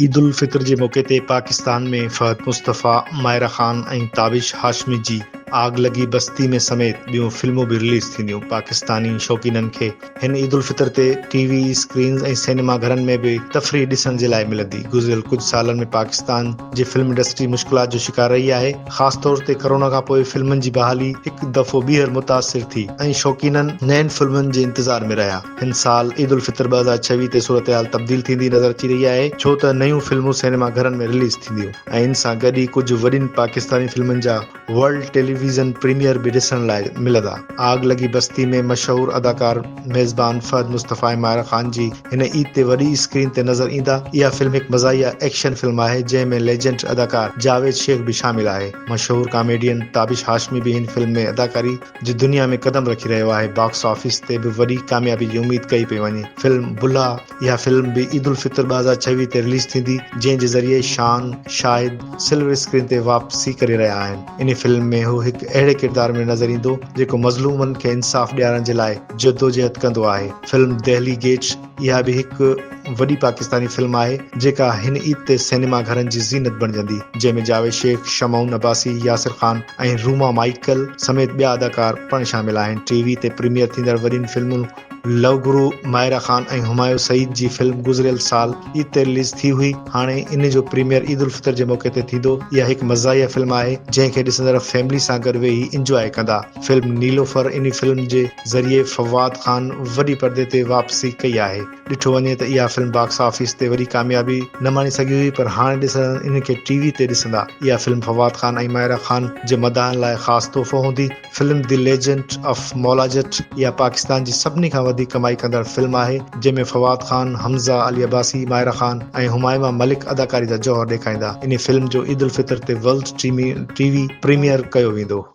ईद उल फितर जे मौके ते पाकिस्तान में फहद मुस्तफ़ा, मायरा ख़ान ऐं ताबिश हाशमी जी आग लगी बस्ती में समेत ॿियूं फिल्मूं बि रिलीज़ थींदियूं। पाकिस्तानी शौक़ीननि खे हिन ईद उल फितर ते टीवी स्क्रीन्स ऐं सिनेमा घरनि में बि तफ़रीह ॾिसण जे लाइ मिलंदी। गुज़िरियल कुझु सालनि में पाकिस्तान जी फिल्म इंडस्ट्री मुश्किलात जो शिकार रही आहे। ख़ासि तौर ते कोरोना खां पोइ फिल्मनि जी बहाली हिकु दफ़ो ॿीहर मुतासिर थी ऐं शौक़ीननि नयनि फिल्मुनि जे इंतज़ार में रहिया। हिन साल ईद उल फितर 2026 ते सूरत हाल तब्दील थींदी नज़र अची रही आहे, छो त नयूं फिल्मूं सिनेमा घरनि में रिलीज़ थींदियूं ऐं इन सां गॾु ई कुझु वॾियुनि पाकिस्तानी फिल्मुनि जा वर्ल्ड टेलीविज़न प्रीमियर भी ॾिसण लाइ मिलंदा। आग लगी बस्ती में मशहूर अदाकार मेज़बान फहद मुस्तफ़ा ऐं मायरा ख़ान जी हिन ईद ते वॾी स्क्रीन ते नज़र ईंदा। इहा फिल्म हिकु मज़ाहिया एक्शन फिल्म आहे जंहिं में लेजेंड अदाकार जावेद शेख भी शामिल आहे। मशहूर कॉमेडियन ताबिश हाशमी भी हिन फिल्म में अदाकारी जी दुनिया में कदम रखी रहियो आहे। बॉक्स ऑफिस ते भी वॾी कामयाबी जी उम्मीद कई पई वञे। फिल्म बुल्ला इहा फिल्म भी ईद उल फितर 2026 ते रिलीज़ थींदी, जंहिं जे ज़रिए शान शाहिद सिल्वर स्क्रीन ते वापसी करे रहिया आहिनि। इन फिल्म में हू हिकु अहिड़े किरदार में नज़र ईंदो जेको मज़लूमनि खे इंसाफ़ ॾियारण जे लाइ जदोजहद कंदो आहे। फिल्म दहली गेट्स इहा भी हिकु वॾी पाकिस्तानी फिल्म आहे जेका हिन ईद ते सिनेमा घरनि जी ज़ीनत बणिजंदी, जंहिंमें जावेद शेख, शमौन अब्बासी, यासिर ख़ान ऐं रूमा माइकल समेत ॿिया अदाकार पिणु शामिल आहिनि। टीवी ते प्रीमियर थींदड़ वॾियुनि फिल्मुनि लव गुरु मायरा ख़ान ऐं हुमायूं सईद जी फिल्म गुज़िरियल साल ईद ते रिलीज़ थी हुई। हाणे इन जो प्रीमियर ईद उल फितर जे मौके ते थींदो। इहा हिकु मज़ाहिया फिल्म आहे जंहिंखे ॾिसंदड़ फैमिली सां गॾु वेही इंजॉय कंदा। फिल्म नीलोफर इन फिल्म जे ज़रिए फवाद ख़ान वॾी पर्दे ते वापसी कई आहे। ॾिठो वञे त इहा फिल्म बॉक्स ऑफिस ते वॾी कामयाबी न माणी सघी हुई, पर हाणे ॾिसण इन खे टीवी ते ॾिसंदा। इहा फिल्म फवाद ख़ान ऐं मायरा ख़ान जे मदाहनि लाइ ख़ासि तोहफ़ो हूंदी। Film the legend of Maula Jatt इहा पाकिस्तान जी सभिनी खां वधीक कमाई कंदड़ फिल्म आहे, जंहिंमें फवाद ख़ान, हमज़ा अली अब्बासी, मायरा ख़ान ऐं हुमायूं मलिक अदाकारी जा जौहर ॾेखारींदा। इन फिल्म जो ईद उल फितर ते वर्ल्ड टीवी प्रीमियर कयो वेंदो।